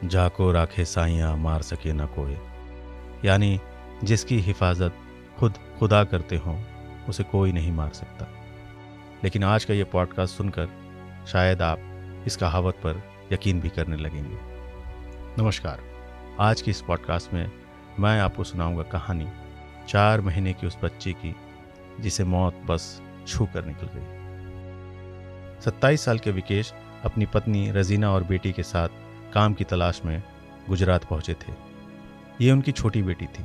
जाको राखे साइयाँ मार सके न कोई, यानी जिसकी हिफाजत खुद खुदा करते हों उसे कोई नहीं मार सकता। लेकिन आज का ये पॉडकास्ट सुनकर शायद आप इस कहावत पर यकीन भी करने लगेंगे। नमस्कार, आज की इस पॉडकास्ट में मैं आपको सुनाऊंगा कहानी 4 महीने की उस बच्ची की जिसे मौत बस छू कर निकल गई। 27 साल के विकेश अपनी पत्नी रजीना और बेटी के साथ काम की तलाश में गुजरात पहुंचे थे। ये उनकी छोटी बेटी थी।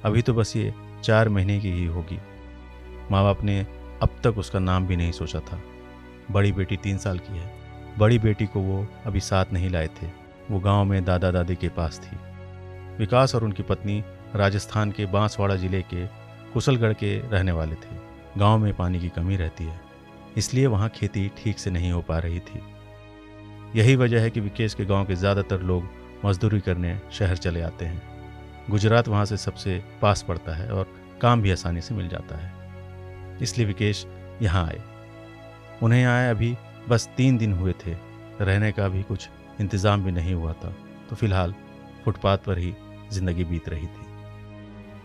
अभी तो बस ये 4 महीने की ही होगी। माँ बाप ने अब तक उसका नाम भी नहीं सोचा था। बड़ी बेटी 3 साल की है। बड़ी बेटी को वो अभी साथ नहीं लाए थे। वो गांव में दादा दादी के पास थी। विकास और उनकी पत्नी राजस्थान के बांसवाड़ा जिले के कुशलगढ़ के रहने वाले थे। गांव में पानी की कमी रहती है, इसलिए वहाँ खेती ठीक से नहीं हो पा रही थी। यही वजह है कि विकेश के गांव के ज़्यादातर लोग मजदूरी करने शहर चले आते हैं। गुजरात वहाँ से सबसे पास पड़ता है और काम भी आसानी से मिल जाता है, इसलिए विकेश यहाँ आए। उन्हें आए अभी बस 3 दिन हुए थे। रहने का भी कुछ इंतज़ाम भी नहीं हुआ था, तो फिलहाल फुटपाथ पर ही ज़िंदगी बीत रही थी।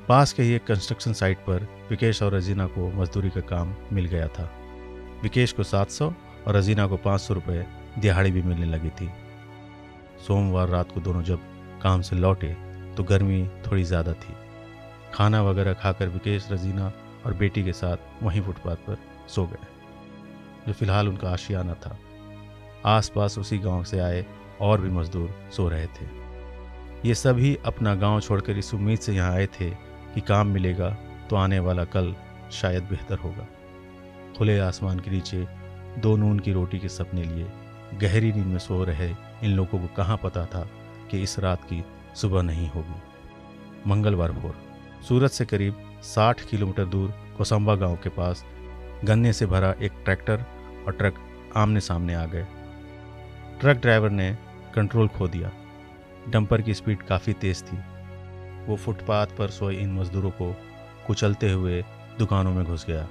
पास के ही एक कंस्ट्रक्शन साइट पर विकेश और रजीना को मजदूरी का काम मिल गया था। विकेश को 700 और रजीना को 500 रुपये दिहाड़ी भी मिलने लगी थी। सोमवार रात को दोनों जब काम से लौटे तो गर्मी थोड़ी ज़्यादा थी। खाना वगैरह खाकर विकेश रजीना और बेटी के साथ वहीं फुटपाथ पर सो गए, जो फिलहाल उनका आशियाना था। आसपास उसी गांव से आए और भी मजदूर सो रहे थे। ये सभी अपना गांव छोड़कर इस उम्मीद से यहाँ आए थे कि काम मिलेगा तो आने वाला कल शायद बेहतर होगा। खुले आसमान के नीचे 2 नून की रोटी के सपने लिए गहरी नींद में सो रहे इन लोगों को कहाँ पता था कि इस रात की सुबह नहीं होगी। मंगलवार भोर सूरत से करीब 60 किलोमीटर दूर कोसंबा गांव के पास गन्ने से भरा एक ट्रैक्टर और ट्रक आमने सामने आ गए। ट्रक ड्राइवर ने कंट्रोल खो दिया। डंपर की स्पीड काफ़ी तेज़ थी। वो फुटपाथ पर सोए इन मजदूरों को कुचलते हुए दुकानों में घुस गया।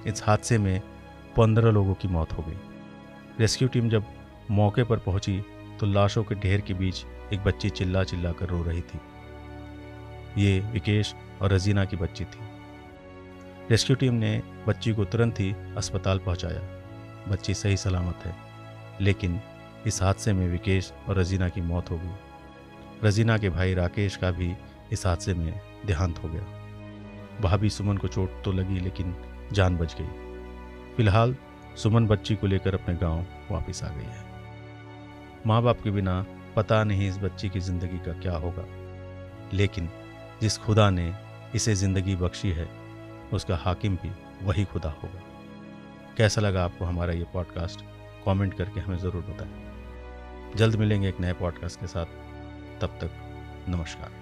इस हादसे में 15 लोगों की मौत हो गई। रेस्क्यू टीम जब मौके पर पहुंची तो लाशों के ढेर के बीच एक बच्ची चिल्ला चिल्ला कर रो रही थी। ये विकेश और रजीना की बच्ची थी। रेस्क्यू टीम ने बच्ची को तुरंत ही अस्पताल पहुंचाया। बच्ची सही सलामत है, लेकिन इस हादसे में विकेश और रजीना की मौत हो गई। रजीना के भाई राकेश का भी इस हादसे में देहांत हो गया। भाभी सुमन को चोट तो लगी, लेकिन जान बच गई। फिलहाल सुमन बच्ची को लेकर अपने गांव वापस आ गई है। माँ बाप के बिना पता नहीं इस बच्ची की ज़िंदगी का क्या होगा, लेकिन जिस खुदा ने इसे ज़िंदगी बख्शी है उसका हाकिम भी वही खुदा होगा। कैसा लगा आपको हमारा ये पॉडकास्ट? कमेंट करके हमें ज़रूर बताएं। जल्द मिलेंगे एक नए पॉडकास्ट के साथ। तब तक नमस्कार।